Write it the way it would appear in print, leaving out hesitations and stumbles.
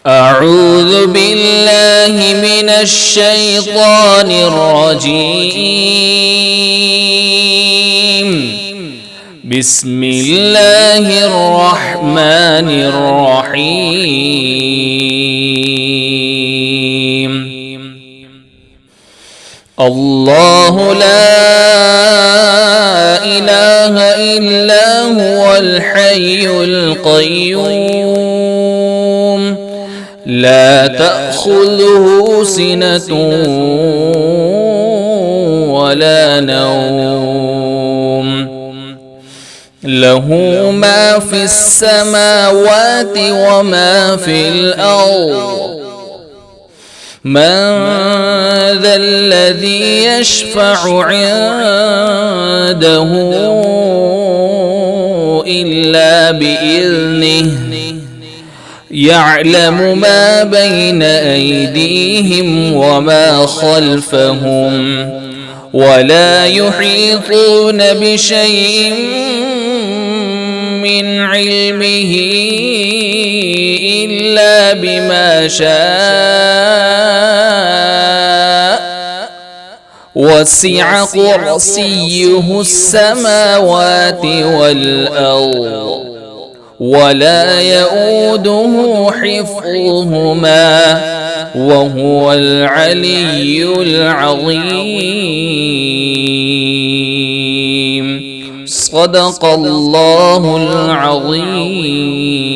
أعوذ بالله من الشيطان الرجيم. بسم الله الرحمن الرحيم. الله لا إله إلا هو الحي القيوم لا تأخذه سنة ولا نوم له ما في السماوات وما في الأرض من ذا الذي يشفع عنده إلا بإذنه يعلم ما بين أيديهم وما خلفهم ولا يحيطون بشيء من علمه إلا بما شاء وسع كرسيه السماوات والأرض ولا يؤوده حفظهما وهو العلي العظيم. صدق الله العظيم.